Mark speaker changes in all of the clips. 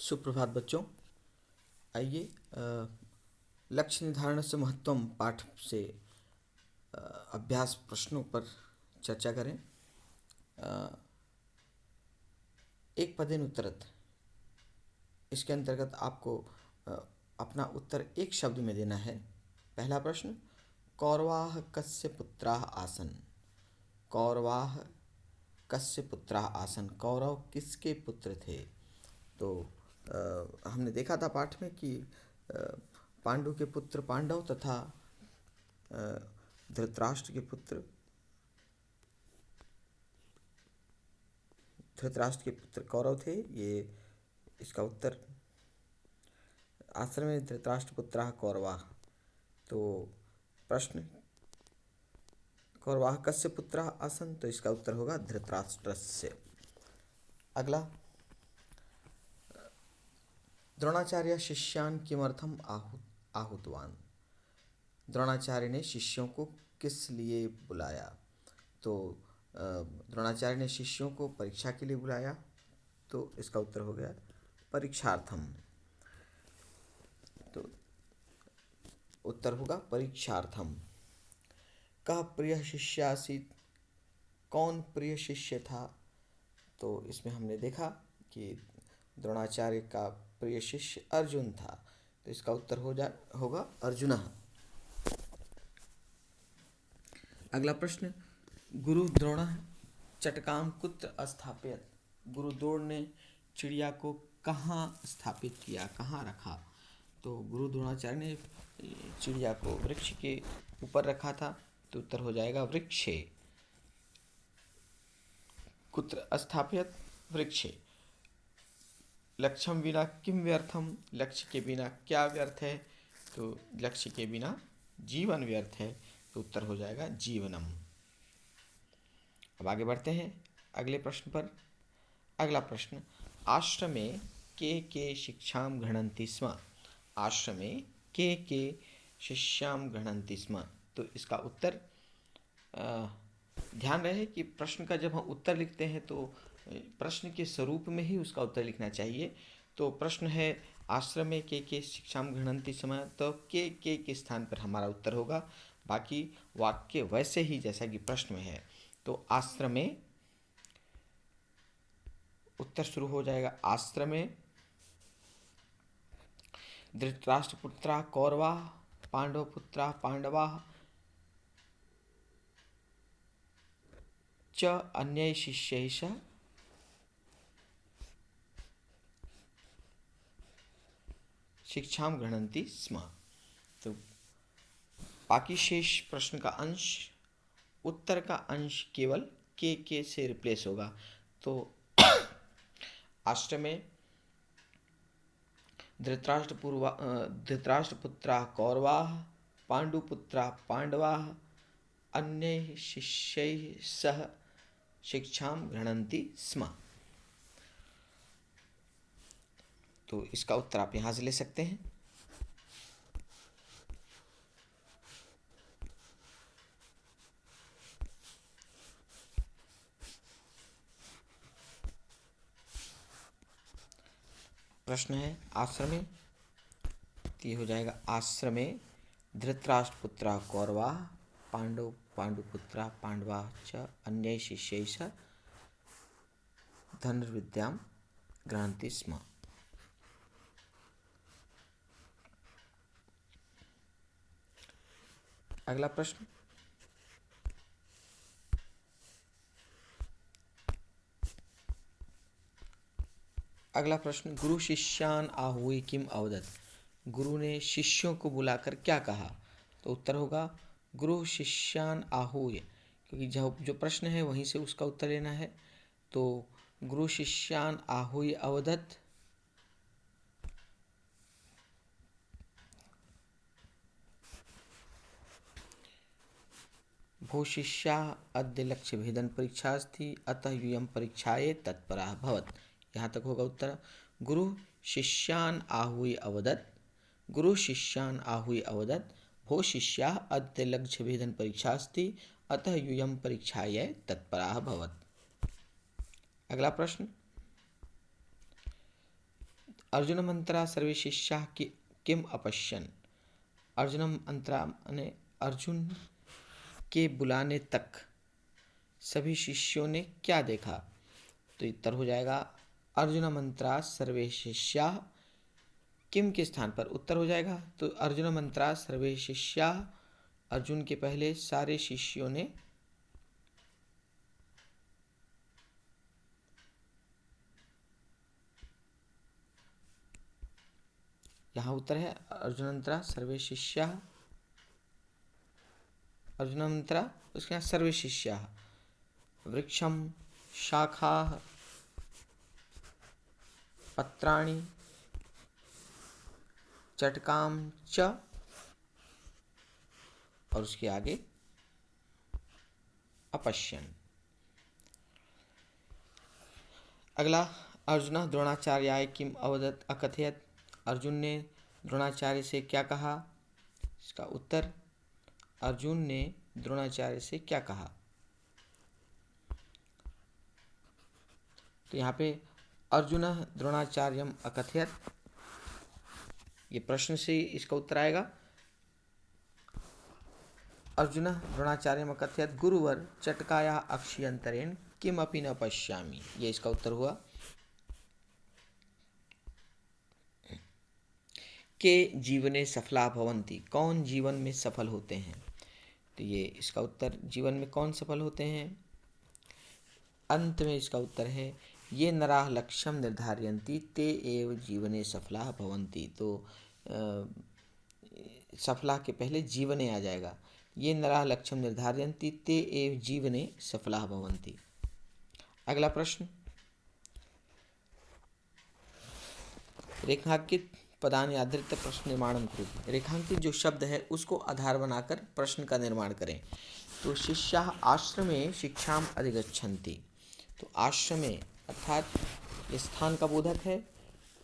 Speaker 1: सुप्रभात बच्चों। आइए लक्ष्य निर्धारण से महत्वम पाठ से अभ्यास प्रश्नों पर चर्चा करें। एक पदेन उत्तरत, इसके अंतर्गत आपको अपना उत्तर एक शब्द में देना है। पहला प्रश्न, कौरवाः कस्य पुत्राः आसन्। कौरवाः कस्य पुत्राः आसन्, कौरव किसके पुत्र थे। तो हमने देखा था पाठ में कि पांडु के पुत्र पांडव तथा धृतराष्ट्र के पुत्र कौरव थे। ये इसका उत्तर आश्रमे धृतराष्ट्र पुत्राः कौरवाः। तो प्रश्न, कौरवाः कस्य पुत्राः आसन्, तो इसका उत्तर होगा धृतराष्ट्रस्य। अगला, द्रोणाचार्य शिष्यान् किमर्थम आहुतवान्। द्रोणाचार्य ने शिष्यों को किस लिए बुलाया। तो द्रोणाचार्य ने शिष्यों को परीक्षा के लिए बुलाया, तो इसका उत्तर हो गया परीक्षार्थम। तो उत्तर होगा परीक्षार्थम। कः प्रिय शिष्यासीत्, कौन प्रिय शिष्य था। तो इसमें हमने देखा कि द्रोणाचार्य का प्रिय शिष्य अर्जुन था, तो इसका उत्तर होगा अर्जुनः। अगला प्रश्न, गुरु द्रोणः चटकां कुत्र स्थापयत्। गुरु द्रोण ने चिड़िया को कहाँ स्थापित किया, कहाँ रखा। तो गुरु द्रोणाचार्य ने चिड़िया को वृक्ष के ऊपर रखा था, तो उत्तर हो जाएगा वृक्षे। कुत्र स्थापयत्, वृक्षे। लक्ष्यम विना किम व्यर्थम, लक्ष्य के बिना क्या व्यर्थ है। तो लक्ष्य के बिना जीवन व्यर्थ है, तो उत्तर हो जाएगा जीवनम। अब आगे बढ़ते हैं अगले प्रश्न पर। अगला प्रश्न, आश्रमे के शिक्षां गृह्णन्ति स्म। आश्रमे के शिष्यां गृह्णन्ति स्म। तो इसका उत्तर ध्यान रहे कि प्रश्न का जब हम उत्तर लिखते हैं तो प्रश्न के स्वरूप में ही उसका उत्तर लिखना चाहिए। तो प्रश्न है आश्रम में के शिक्षां गृह्णन्ति स्म, तो के स्थान पर हमारा उत्तर होगा। बाकी वाक्य वैसे ही जैसा कि प्रश्न में है। तो आश्रम में उत्तर शुरू हो जाएगा आश्रमे धृतराष्ट्रपुत्राः कौरवाः पांडवपुत्राः पांडवाः च अन्यैः शिष्यैः सह शिक्षां गृह्णन्ति स्म। तो बाकी शेष प्रश्न का अंश, उत्तर का अंश केवल के से रिप्लेस होगा। तो आश्रमे धृतराष्ट्रपुत्राः कौरवाः पांडुपुत्राः पांडवाः अन्यैः शिष्यैः सह शिक्षां गृह्णन्ति स्म। तो इसका उत्तर आप यहाँ से ले सकते हैं। प्रश्न है आश्रमे, तो ये हो जाएगा आश्रमे धृतराष्ट्रपुत्राः कौरवाः पांडुपुत्राः पांडवाः च अन्यैः शिष्यैः सह धनुर्विद्यां गृह्णन्ति स्म। अगला प्रश्न, गुरु शिष्यान् आहूय किम अवदत्। गुरु ने शिष्यों को बुलाकर क्या कहा। तो उत्तर होगा गुरु शिष्यान् आहूय, क्योंकि जो प्रश्न है वहीं से उसका उत्तर लेना है। तो गुरु शिष्यान् आहूय अवदत्, भो शिष्याः अद्य लक्ष्य भेदन परीक्षा अस्ति अतः यूयं परीक्षाये तत्पराः भवत्। यहाँ तक होगा उत्तर। गुरु शिष्यान् आहूय अवदत्, गुरु शिष्यान् आहूय अवदत्, भो शिष्याः अद्य लक्ष्य भेदन परीक्षा अस्ति अतः यूयं परीक्षाये तत्पराः भवत्। अगला प्रश्न, अर्जुनम अंतरा सर्वे शिष्याः किम अपश्यन्। अर्जुनम अंतरा माने अर्जुन के बुलाने तक सभी शिष्यों ने क्या देखा। तो उत्तर हो जाएगा अर्जुनम अंतरा सर्वे शिष्याः किम के स्थान पर उत्तर हो जाएगा तो अर्जुनम अंतरा सर्वे शिष्याः, अर्जुन के पहले सारे शिष्यों ने यहाँ उत्तर है अर्जुनंतरा सर्वे शिष्याः, अर्जुनंतरा उसके यहाँ सर्वे शिष्याः वृक्षम शाखाः पत्राणि चटकाम च, और उसके आगे अपश्यन्। अगला अर्जुन द्रोणाचार्याय किम अवदत् अकथयत्। अर्जुन ने द्रोणाचार्य से क्या कहा। इसका उत्तर अर्जुन ने द्रोणाचार्य से क्या कहा। तो यहाँ पे अर्जुन द्रोणाचार्यम अकथयत्, ये प्रश्न से इसका उत्तर आएगा। अर्जुन द्रोणाचार्यम अकथयत् गुरुवर चटकाया अक्षियंतरेण किमपि न पश्यामि, ये इसका उत्तर हुआ। के जीवने सफला भवन्ति, कौन जीवन में सफल होते हैं। तो ये इसका उत्तर जीवन में कौन सफल होते हैं। अंत में इसका उत्तर है ये नराः लक्ष्यम निर्धारयन्ति ते एव जीवने सफला भवन्ति। तो सफला के पहले जीवने आ जाएगा। ये नराः लक्ष्यम निर्धारयन्ति ते एव जीवने सफला भवन्ति। अगला प्रश्न, रेखांकित पदानि आधारित प्रश्न निर्माणम करो। रेखांकित जो शब्द है उसको आधार बनाकर प्रश्न का निर्माण करें। तो शिष्याः आश्रमे शिक्षाम अधिगच्छन्ति, तो आश्रमे अर्थात ये स्थान का बोधक है।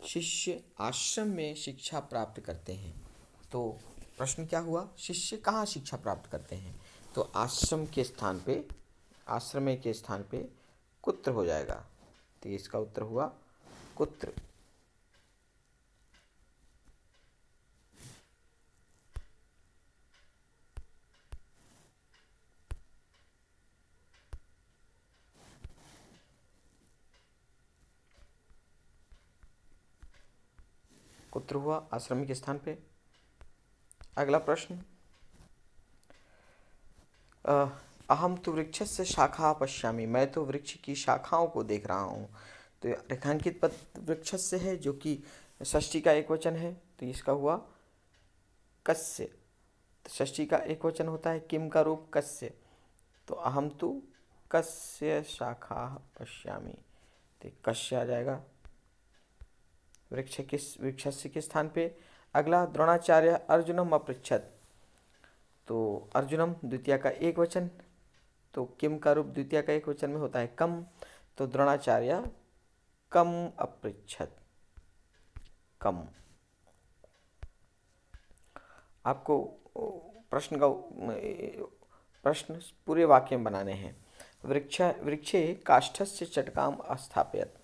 Speaker 1: शिष्य आश्रम में शिक्षा प्राप्त करते हैं। तो प्रश्न क्या हुआ, शिष्य कहाँ शिक्षा प्राप्त करते हैं। तो आश्रम के स्थान पे, आश्रमे के स्थान पे कुत्र हो जाएगा। तो इसका उत्तर हुआ कुत्र। कुत्र हुआ आश्रम के स्थान पे। अगला प्रश्न, अहम तो वृक्षस्य शाखा पश्यामि, मैं तो वृक्ष की शाखाओं को देख रहा हूँ। तो रेखांकित पद वृक्षस्य है जो कि षष्ठी का एक वचन है। तो इसका हुआ कस्य। तो षष्ठी का एक वचन होता है किम का रूप कस्य। तो अहम तो कस्य शाखा पश्यामि, तो कस्य आ जाएगा वृक्षस्य के स्थान पे। अगला द्रोणाचार्य अर्जुनम अपृच्छत, तो अर्जुनम द्वितीय का एक वचन, तो किम का रूप द्वितीय का एक वचन में होता है कम। तो द्रोणाचार्य कम अपृच्छत, कम। आपको प्रश्न पूरे वाक्य में बनाने हैं। वृक्षे काष्ठस्य चटकाम अस्थापयत,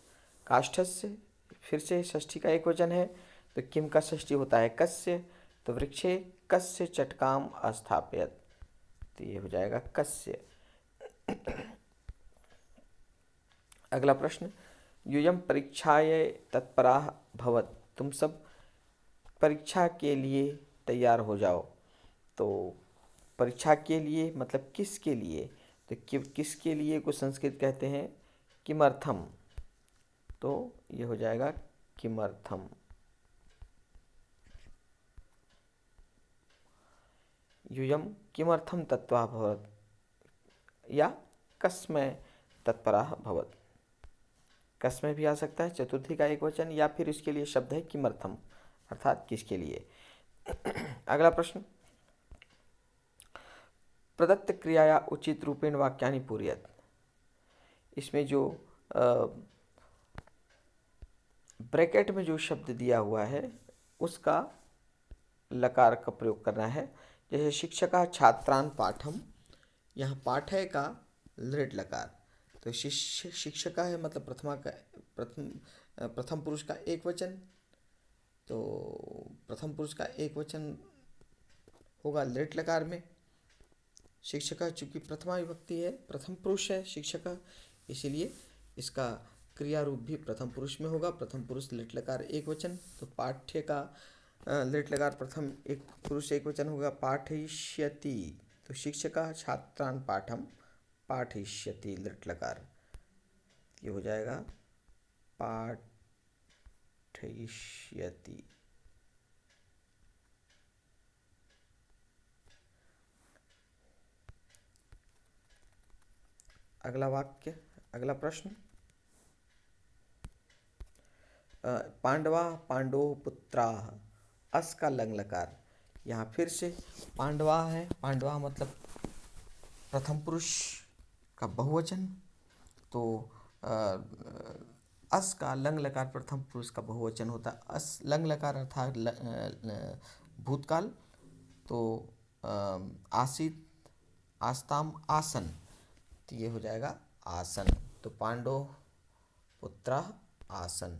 Speaker 1: काष्ठस्य फिर से षष्ठी का एक वचन है। तो किम का षष्ठी होता है कस्य। तो वृक्षे कस्य चटकाम अस्थापयत, तो ये हो जाएगा कस्य। अगला प्रश्न, यूयम परीक्षाय तत्पराः भवत, तुम सब परीक्षा के लिए तैयार हो जाओ। तो परीक्षा के लिए मतलब किसके लिए। तो किसके लिए को संस्कृत कहते हैं किमर्थम। तो ये हो जाएगा किमर्थम। यूयम किमर्थम तत्परः भवत, या कस्मै तत्परः भवत। कस्मै भी आ सकता है, चतुर्थी का एक वचन, या फिर इसके लिए शब्द है किमर्थम अर्थात किसके लिए। अगला प्रश्न, प्रदत्त क्रियाया उचित रूपेण वाक्यानि पूरयत, इसमें जो ब्रैकेट में जो शब्द दिया हुआ है उसका लकार का प्रयोग करना है। जैसे शिक्षका छात्रान पाठम, यहाँ पाठ है का लृट लकार। तो शिक्षका है मतलब प्रथम पुरुष का एक वचन, तो प्रथम पुरुष का एक वचन होगा लिट लकार में। शिक्षक चूंकि प्रथमा विभक्ति है, प्रथम पुरुष है शिक्षक, इसीलिए इसका क्रिया रूप भी प्रथम पुरुष में होगा। प्रथम पुरुष लिट लकार एक वचन, तो पाठ्य का लिट लकार प्रथम एक पुरुष एक वचन होगा पाठयिष्यति। तो शिक्षक छात्रान पाठम पाठयिष्यति लिट लकार, ये हो जाएगा पाठयिष्यति। अगला वाक्य, अगला प्रश्न, पांडवा पांडो पुत्रा, अस का लंग लकार। यहाँ फिर से पांडवा है, पांडवा मतलब प्रथम पुरुष का बहुवचन, तो अस का लंग लकार प्रथम पुरुष का बहुवचन होता है। अस लंग लकार अर्थात भूतकाल, तो आसीत आस्ताम आसन, तो ये हो जाएगा आसन। तो पांडव पुत्रा आसन।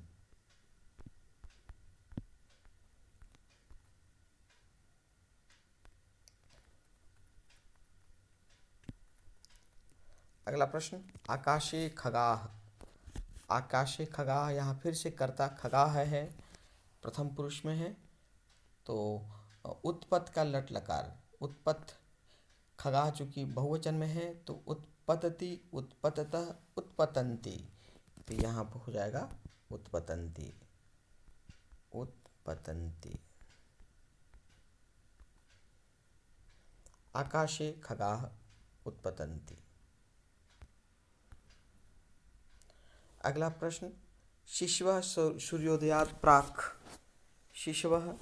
Speaker 1: अगला प्रश्न, आकाशे खगाह। आकाशे खगाह, यहाँ फिर से कर्ता खगाह है, प्रथम पुरुष में है, तो उत्पत्त का लट लकार, उत्पत्त खगाह चूंकि बहुवचन में है, तो उत्पतति उत्पततः उत्पतंती, तो यहाँ पर हो जाएगा उत्पतंती उत्पतंती। आकाशे खगाह उत्पतंती। अगला प्रश्न, शिशवः सूर्योदयात् प्राक्। शिशवः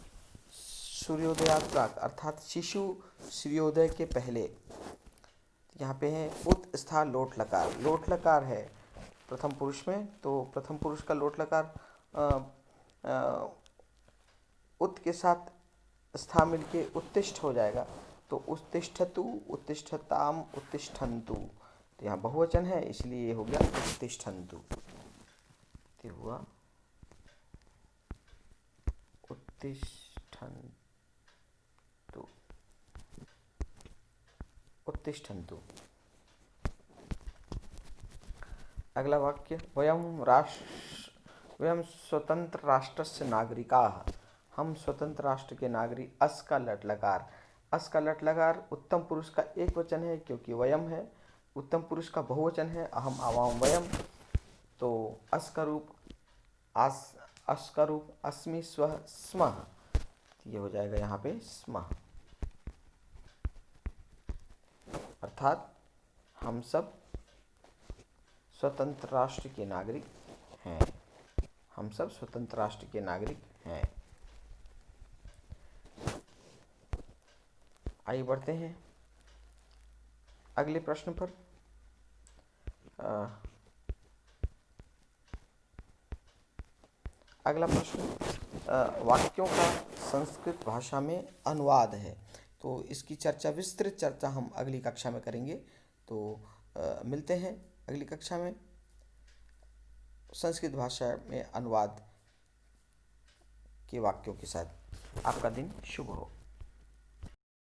Speaker 1: सूर्योदयात् प्राक् अर्थात शिशु सूर्योदय के पहले। यहाँ पे है उत स्था लोट लकार, लोट लकार है प्रथम पुरुष में, तो प्रथम पुरुष का लोट लकार उत के साथ स्था मिलके उत्तिष्ठ हो जाएगा, तो उत्तिष्ठतु उत्तिष्ठताम उत्तिष्ठन्तु, तो यहाँ बहुवचन है इसलिए ये हो गया उत्तिष्ठन्तु, तो हुआ उत्तिष्ठन्तु उत्तिष्ठन्तु। अगला वाक्य, वयं स्वतंत्र राष्ट्रस्य नागरिकाः। हम स्वतंत्र राष्ट्र के नागरिक। अस का लट लकार, अस का लट लकार उत्तम पुरुष का एक वचन है क्योंकि वयम है, उत्तम पुरुष का बहुवचन है अहम आवाम वयम, तो अस का रूप अस का रूप अस्मि स्वः स्मः, ये हो जाएगा यहाँ पे स्मः, अर्थात हम सब स्वतंत्र राष्ट्र के नागरिक हैं, हम सब स्वतंत्र राष्ट्र के नागरिक हैं। आइए बढ़ते हैं अगले प्रश्न पर। अगला प्रश्न, वाक्यों का संस्कृत भाषा में अनुवाद है, तो इसकी चर्चा, विस्तृत चर्चा हम अगली कक्षा में करेंगे। तो मिलते हैं अगली कक्षा में संस्कृत भाषा में अनुवाद के वाक्यों के साथ। आपका दिन शुभ हो।